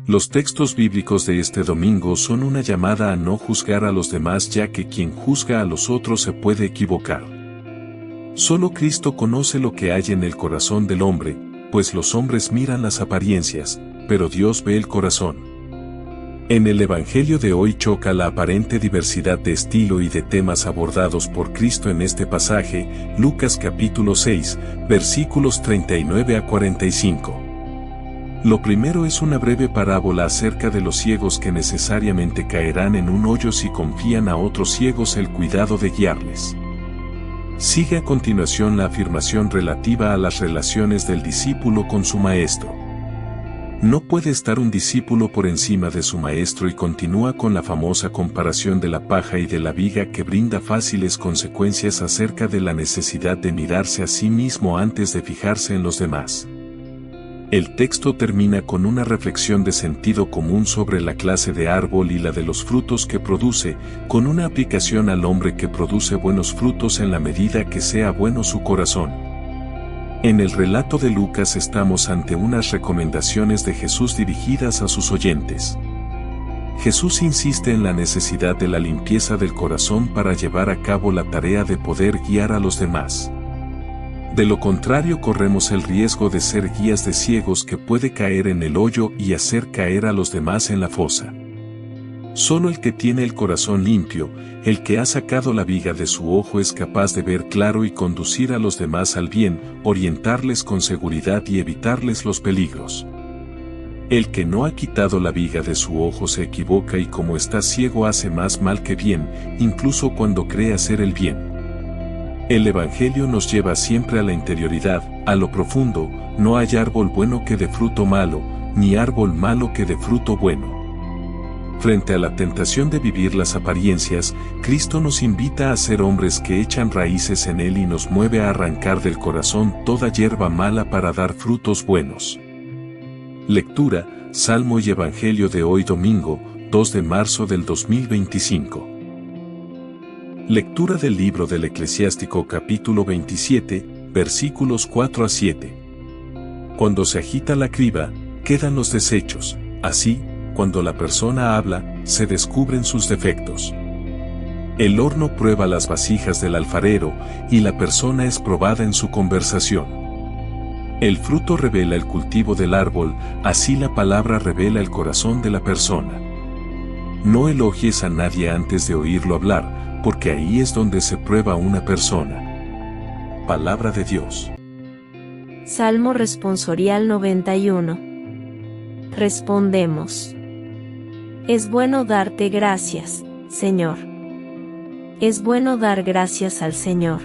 Los textos bíblicos de este domingo son una llamada a no juzgar a los demás, ya que quien juzga a los otros se puede equivocar. Solo Cristo conoce lo que hay en el corazón del hombre, pues los hombres miran las apariencias, pero Dios ve el corazón. En el Evangelio de hoy choca la aparente diversidad de estilo y de temas abordados por Cristo en este pasaje, Lucas capítulo 6, versículos 39 a 45. Lo primero es una breve parábola acerca de los ciegos que necesariamente caerán en un hoyo si confían a otros ciegos el cuidado de guiarles. Sigue a continuación la afirmación relativa a las relaciones del discípulo con su maestro. No puede estar un discípulo por encima de su maestro, y continúa con la famosa comparación de la paja y de la viga que brinda fáciles consecuencias acerca de la necesidad de mirarse a sí mismo antes de fijarse en los demás. El texto termina con una reflexión de sentido común sobre la clase de árbol y la de los frutos que produce, con una aplicación al hombre que produce buenos frutos en la medida que sea bueno su corazón. En el relato de Lucas estamos ante unas recomendaciones de Jesús dirigidas a sus oyentes. Jesús insiste en la necesidad de la limpieza del corazón para llevar a cabo la tarea de poder guiar a los demás. De lo contrario, corremos el riesgo de ser guías de ciegos que puede caer en el hoyo y hacer caer a los demás en la fosa. Solo el que tiene el corazón limpio, el que ha sacado la viga de su ojo, es capaz de ver claro y conducir a los demás al bien, orientarles con seguridad y evitarles los peligros. El que no ha quitado la viga de su ojo se equivoca y, como está ciego, hace más mal que bien, incluso cuando cree hacer el bien. El Evangelio nos lleva siempre a la interioridad, a lo profundo. No hay árbol bueno que dé fruto malo, ni árbol malo que dé fruto bueno. Frente a la tentación de vivir las apariencias, Cristo nos invita a ser hombres que echan raíces en Él y nos mueve a arrancar del corazón toda hierba mala para dar frutos buenos. Lectura, Salmo y Evangelio de hoy domingo, 2 de marzo del 2025. Lectura del libro del Eclesiástico capítulo 27, versículos 4 a 7. Cuando se agita la criba, quedan los desechos, así, cuando la persona habla, se descubren sus defectos. El horno prueba las vasijas del alfarero, y la persona es probada en su conversación. El fruto revela el cultivo del árbol, así la palabra revela el corazón de la persona. No elogies a nadie antes de oírlo hablar, porque ahí es donde se prueba una persona. Palabra de Dios. Salmo responsorial 91. Respondemos. Es bueno darte gracias, Señor. Es bueno dar gracias al Señor.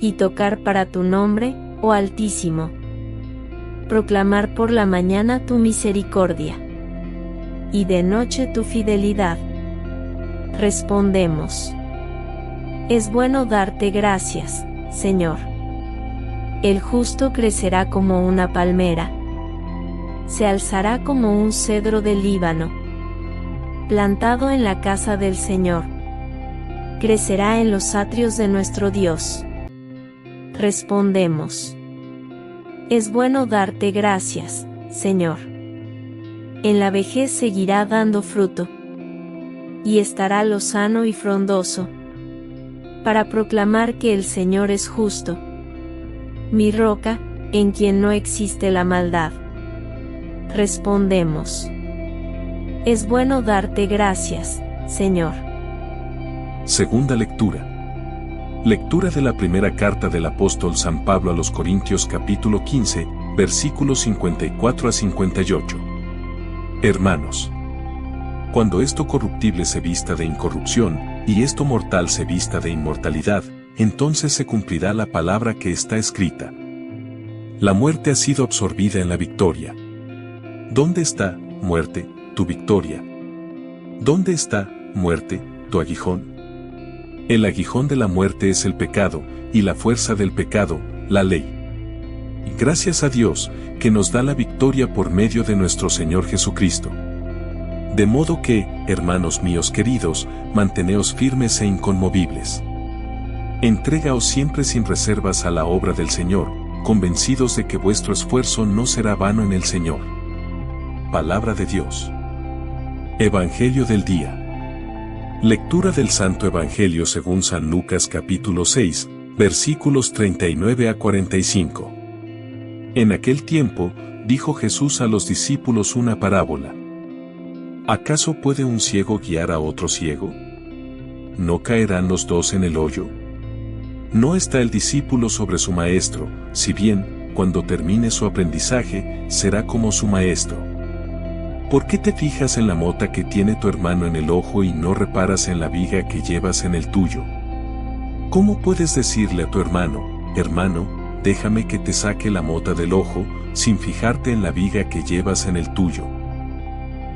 Y tocar para tu nombre, oh Altísimo. Proclamar por la mañana tu misericordia. Y de noche tu fidelidad. Respondemos. Es bueno darte gracias, Señor. El justo crecerá como una palmera. Se alzará como un cedro del Líbano. Plantado en la casa del Señor. Crecerá en los atrios de nuestro Dios. Respondemos. Es bueno darte gracias, Señor. En la vejez seguirá dando fruto. Y estará lozano y frondoso, para proclamar que el Señor es justo, mi roca, en quien no existe la maldad. Respondemos. Es bueno darte gracias, Señor. Segunda lectura. Lectura de la primera carta del apóstol San Pablo a los Corintios capítulo 15, versículos 54 a 58. Hermanos, cuando esto corruptible se vista de incorrupción, y esto mortal se vista de inmortalidad, entonces se cumplirá la palabra que está escrita. La muerte ha sido absorbida en la victoria. ¿Dónde está, muerte, tu victoria? ¿Dónde está, muerte, tu aguijón? El aguijón de la muerte es el pecado, y la fuerza del pecado, la ley. Y gracias a Dios, que nos da la victoria por medio de nuestro Señor Jesucristo. De modo que, hermanos míos queridos, manteneos firmes e inconmovibles. Entrégaos siempre sin reservas a la obra del Señor, convencidos de que vuestro esfuerzo no será vano en el Señor. Palabra de Dios. Evangelio del día. Lectura del Santo Evangelio según San Lucas capítulo 6, versículos 39 a 45. En aquel tiempo, dijo Jesús a los discípulos una parábola. ¿Acaso puede un ciego guiar a otro ciego? ¿No caerán los dos en el hoyo? No está el discípulo sobre su maestro, si bien, cuando termine su aprendizaje, será como su maestro. ¿Por qué te fijas en la mota que tiene tu hermano en el ojo y no reparas en la viga que llevas en el tuyo? ¿Cómo puedes decirle a tu hermano, hermano, déjame que te saque la mota del ojo, sin fijarte en la viga que llevas en el tuyo?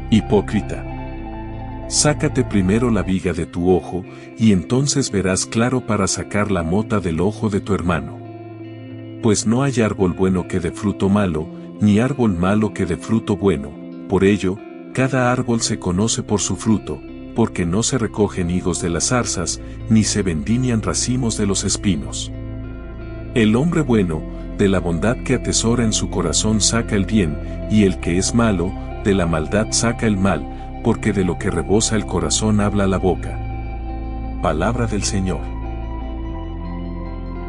Hipócrita. Sácate primero la viga de tu ojo, y entonces verás claro para sacar la mota del ojo de tu hermano. Pues no hay árbol bueno que dé fruto malo, ni árbol malo que dé fruto bueno. Por ello, cada árbol se conoce por su fruto, porque no se recogen higos de las zarzas, ni se vendimian racimos de los espinos. El hombre bueno, de la bondad que atesora en su corazón saca el bien, y el que es malo, de la maldad saca el mal, porque de lo que rebosa el corazón habla la boca. Palabra del Señor.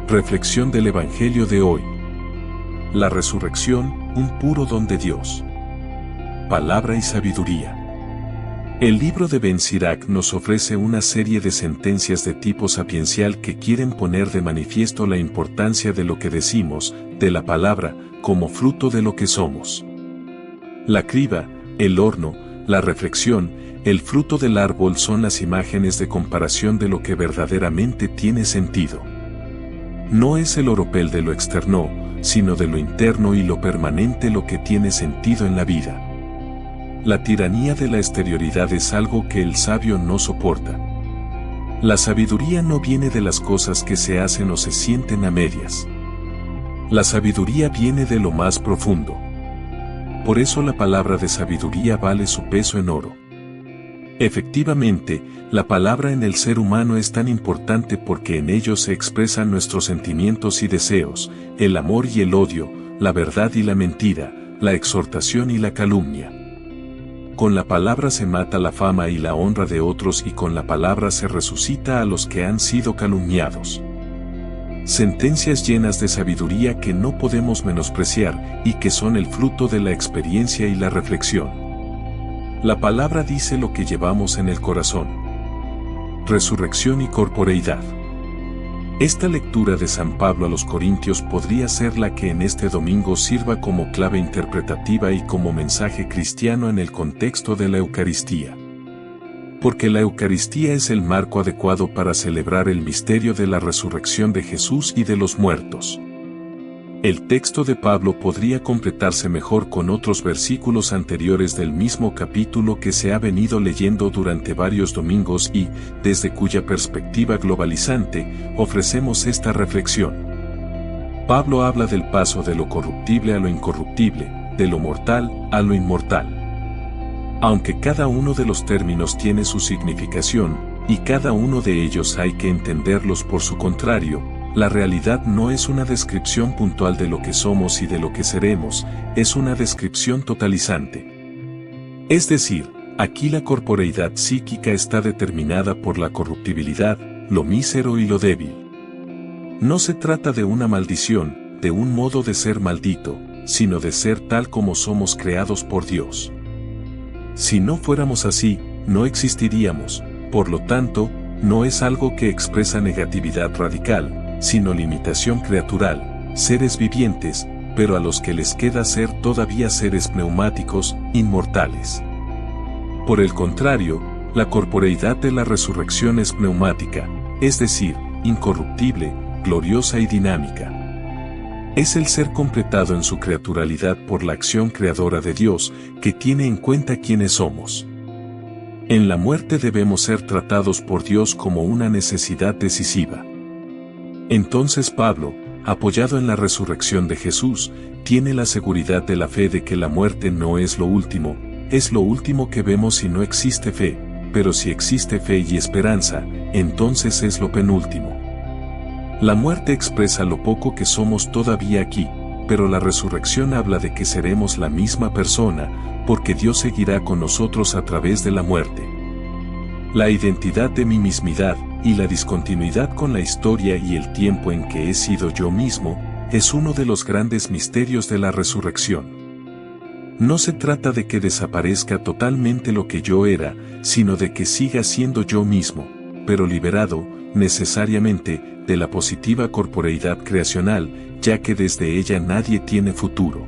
Reflexión del Evangelio de hoy. La resurrección, un puro don de Dios. Palabra y sabiduría. El libro de Ben Sirach nos ofrece una serie de sentencias de tipo sapiencial que quieren poner de manifiesto la importancia de lo que decimos, de la palabra, como fruto de lo que somos. La criba, el horno, la reflexión, el fruto del árbol son las imágenes de comparación de lo que verdaderamente tiene sentido. No es el oropel de lo externo, sino de lo interno y lo permanente lo que tiene sentido en la vida. La tiranía de la exterioridad es algo que el sabio no soporta. La sabiduría no viene de las cosas que se hacen o se sienten a medias. La sabiduría viene de lo más profundo. Por eso la palabra de sabiduría vale su peso en oro. Efectivamente, la palabra en el ser humano es tan importante porque en ello se expresan nuestros sentimientos y deseos, el amor y el odio, la verdad y la mentira, la exhortación y la calumnia. Con la palabra se mata la fama y la honra de otros y con la palabra se resucita a los que han sido calumniados. Sentencias llenas de sabiduría que no podemos menospreciar y que son el fruto de la experiencia y la reflexión. La palabra dice lo que llevamos en el corazón. Resurrección y corporeidad. Esta lectura de San Pablo a los Corintios podría ser la que en este domingo sirva como clave interpretativa y como mensaje cristiano en el contexto de la Eucaristía. Porque la Eucaristía es el marco adecuado para celebrar el misterio de la resurrección de Jesús y de los muertos. El texto de Pablo podría completarse mejor con otros versículos anteriores del mismo capítulo que se ha venido leyendo durante varios domingos y, desde cuya perspectiva globalizante, ofrecemos esta reflexión. Pablo habla del paso de lo corruptible a lo incorruptible, de lo mortal a lo inmortal. Aunque cada uno de los términos tiene su significación, y cada uno de ellos hay que entenderlos por su contrario, la realidad no es una descripción puntual de lo que somos y de lo que seremos, es una descripción totalizante. Es decir, aquí la corporeidad psíquica está determinada por la corruptibilidad, lo mísero y lo débil. No se trata de una maldición, de un modo de ser maldito, sino de ser tal como somos creados por Dios. Si no fuéramos así, no existiríamos, por lo tanto, no es algo que expresa negatividad radical, sino limitación creatural, seres vivientes, pero a los que les queda ser todavía seres pneumáticos, inmortales. Por el contrario, la corporeidad de la resurrección es pneumática, es decir, incorruptible, gloriosa y dinámica. Es el ser completado en su creaturalidad por la acción creadora de Dios, que tiene en cuenta quiénes somos. En la muerte debemos ser tratados por Dios como una necesidad decisiva. Entonces Pablo, apoyado en la resurrección de Jesús, tiene la seguridad de la fe de que la muerte no es lo último que vemos si no existe fe, pero si existe fe y esperanza, entonces es lo penúltimo. La muerte expresa lo poco que somos todavía aquí, pero la resurrección habla de que seremos la misma persona, porque Dios seguirá con nosotros a través de la muerte. La identidad de mi mismidad y la discontinuidad con la historia y el tiempo en que he sido yo mismo, es uno de los grandes misterios de la resurrección. No se trata de que desaparezca totalmente lo que yo era, sino de que siga siendo yo mismo, pero liberado, necesariamente, de la positiva corporeidad creacional, ya que desde ella nadie tiene futuro.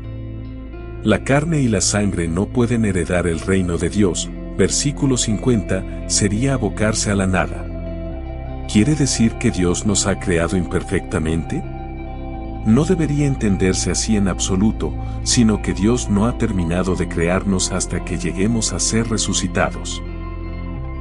La carne y la sangre no pueden heredar el reino de Dios, versículo 50, sería abocarse a la nada. ¿Quiere decir que Dios nos ha creado imperfectamente? No debería entenderse así en absoluto, sino que Dios no ha terminado de crearnos hasta que lleguemos a ser resucitados.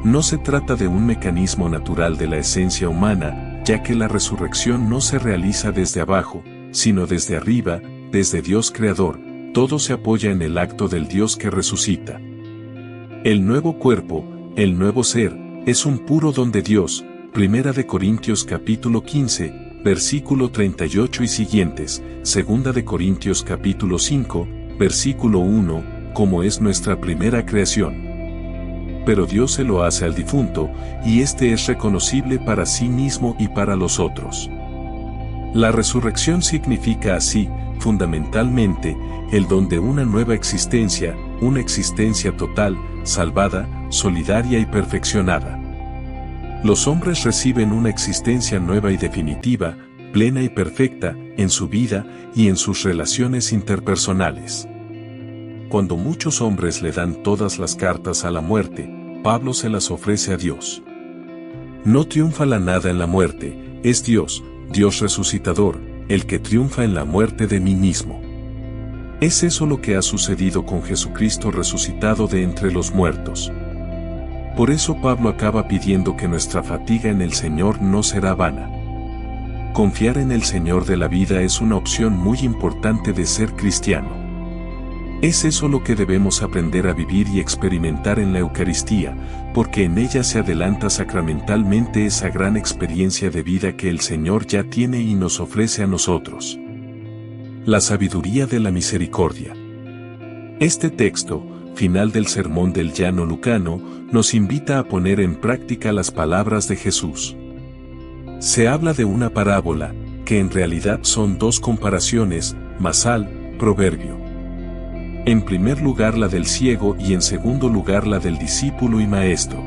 No se trata de un mecanismo natural de la esencia humana, ya que la resurrección no se realiza desde abajo, sino desde arriba, desde Dios Creador. Todo se apoya en el acto del Dios que resucita. El nuevo cuerpo, el nuevo ser, es un puro don de Dios. 1 Corintios capítulo 15, versículo 38 y siguientes, 2 Corintios capítulo 5, versículo 1, como es nuestra primera creación. Pero Dios se lo hace al difunto, y éste es reconocible para sí mismo y para los otros. La resurrección significa así, fundamentalmente, el don de una nueva existencia, una existencia total, salvada, solidaria y perfeccionada. Los hombres reciben una existencia nueva y definitiva, plena y perfecta, en su vida y en sus relaciones interpersonales. Cuando muchos hombres le dan todas las cartas a la muerte, Pablo se las ofrece a Dios. No triunfa la nada en la muerte, es Dios, Dios resucitador, el que triunfa en la muerte de mí mismo. Es eso lo que ha sucedido con Jesucristo resucitado de entre los muertos. Por eso Pablo acaba pidiendo que nuestra fatiga en el Señor no será vana. Confiar en el Señor de la vida es una opción muy importante de ser cristiano. Es eso lo que debemos aprender a vivir y experimentar en la Eucaristía, porque en ella se adelanta sacramentalmente esa gran experiencia de vida que el Señor ya tiene y nos ofrece a nosotros. La sabiduría de la misericordia. Este texto, final del Sermón del Llano Lucano, nos invita a poner en práctica las palabras de Jesús. Se habla de una parábola, que en realidad son dos comparaciones, masal, proverbio. En primer lugar la del ciego y en segundo lugar la del discípulo y maestro.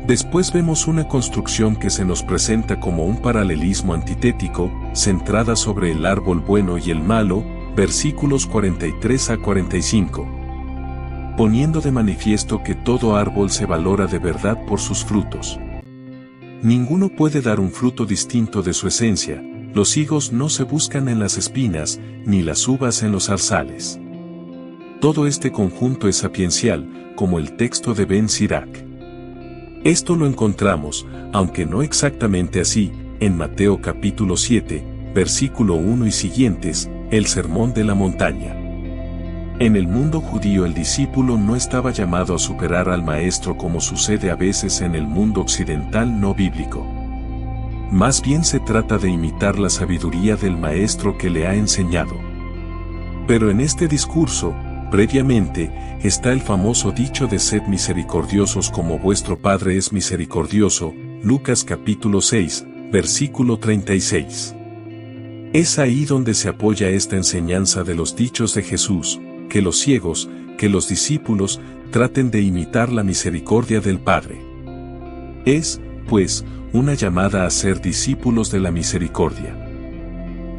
Después vemos una construcción que se nos presenta como un paralelismo antitético, centrada sobre el árbol bueno y el malo, versículos 43 a 45. Poniendo de manifiesto que todo árbol se valora de verdad por sus frutos. Ninguno puede dar un fruto distinto de su esencia, los higos no se buscan en las espinas, ni las uvas en los zarzales. Todo este conjunto es sapiencial, como el texto de Ben Sirac. Esto lo encontramos, aunque no exactamente así, en Mateo capítulo 7, versículo 1 y siguientes, el Sermón de la Montaña. En el mundo judío el discípulo no estaba llamado a superar al maestro como sucede a veces en el mundo occidental no bíblico. Más bien se trata de imitar la sabiduría del maestro que le ha enseñado. Pero en este discurso, previamente, está el famoso dicho de sed misericordiosos como vuestro Padre es misericordioso, Lucas capítulo 6, versículo 36. Es ahí donde se apoya esta enseñanza de los dichos de Jesús, que los ciegos, que los discípulos, traten de imitar la misericordia del Padre. Es, pues, una llamada a ser discípulos de la misericordia.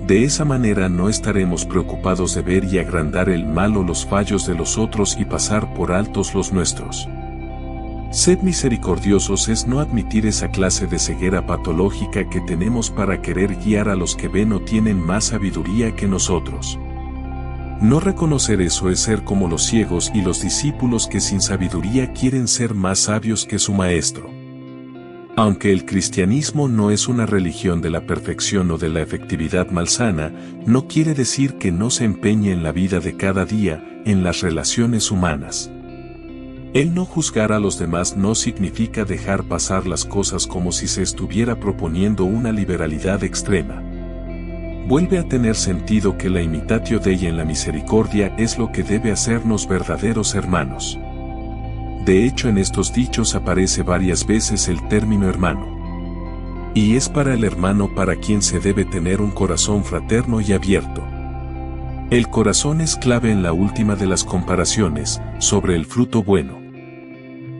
De esa manera no estaremos preocupados de ver y agrandar el mal o los fallos de los otros y pasar por altos los nuestros. Sed misericordiosos es no admitir esa clase de ceguera patológica que tenemos para querer guiar a los que ven o tienen más sabiduría que nosotros. No reconocer eso es ser como los ciegos y los discípulos que sin sabiduría quieren ser más sabios que su maestro. Aunque el cristianismo no es una religión de la perfección o de la efectividad malsana, no quiere decir que no se empeñe en la vida de cada día, en las relaciones humanas. El no juzgar a los demás no significa dejar pasar las cosas como si se estuviera proponiendo una liberalidad extrema. vuelve a tener sentido que la imitatio Dei en la misericordia es lo que debe hacernos verdaderos hermanos. De hecho, en estos dichos aparece varias veces el término hermano. Y es para el hermano para quien se debe tener un corazón fraterno y abierto. El corazón es clave en la última de las comparaciones, sobre el fruto bueno.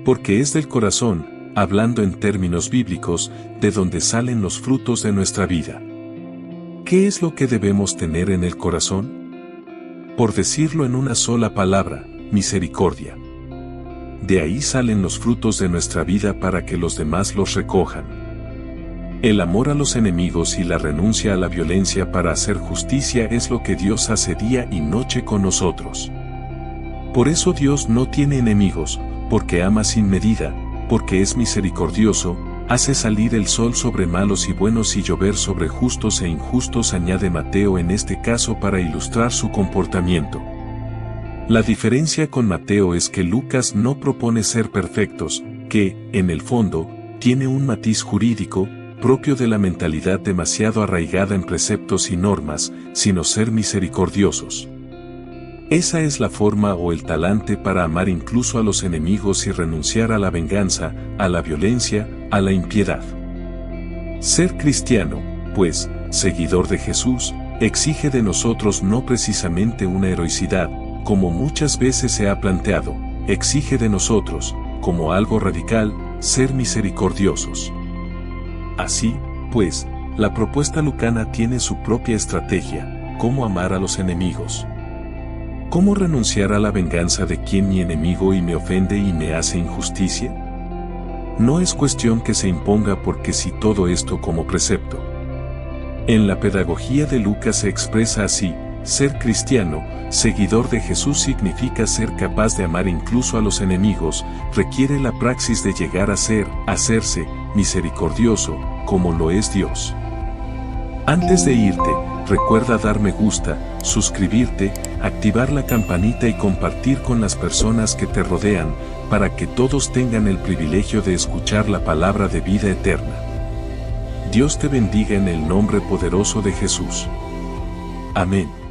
Porque es del corazón, hablando en términos bíblicos, de donde salen los frutos de nuestra vida. ¿Qué es lo que debemos tener en el corazón? Por decirlo en una sola palabra, misericordia. De ahí salen los frutos de nuestra vida para que los demás los recojan. El amor a los enemigos y la renuncia a la violencia para hacer justicia es lo que Dios hace día y noche con nosotros. Por eso Dios no tiene enemigos, porque ama sin medida, porque es misericordioso, hace salir el sol sobre malos y buenos y llover sobre justos e injustos, añade Mateo en este caso para ilustrar su comportamiento. La diferencia con Mateo es que Lucas no propone ser perfectos, que, en el fondo, tiene un matiz jurídico, propio de la mentalidad demasiado arraigada en preceptos y normas, sino ser misericordiosos. Esa es la forma o el talante para amar incluso a los enemigos y renunciar a la venganza, a la violencia, a la impiedad. Ser cristiano, pues, seguidor de Jesús, exige de nosotros no precisamente una heroicidad, como muchas veces se ha planteado, exige de nosotros, como algo radical, ser misericordiosos. Así, pues, la propuesta lucana tiene su propia estrategia, cómo amar a los enemigos. ¿Cómo renunciar a la venganza de quien mi enemigo y me ofende y me hace injusticia? No es cuestión que se imponga porque sí todo esto como precepto. En la pedagogía de Lucas se expresa así: ser cristiano, seguidor de Jesús significa ser capaz de amar incluso a los enemigos, requiere la praxis de llegar a ser, hacerse, misericordioso, como lo es Dios. Antes de irte, recuerda dar me gusta, suscribirte, activar la campanita y compartir con las personas que te rodean, para que todos tengan el privilegio de escuchar la palabra de vida eterna. Dios te bendiga en el nombre poderoso de Jesús. Amén.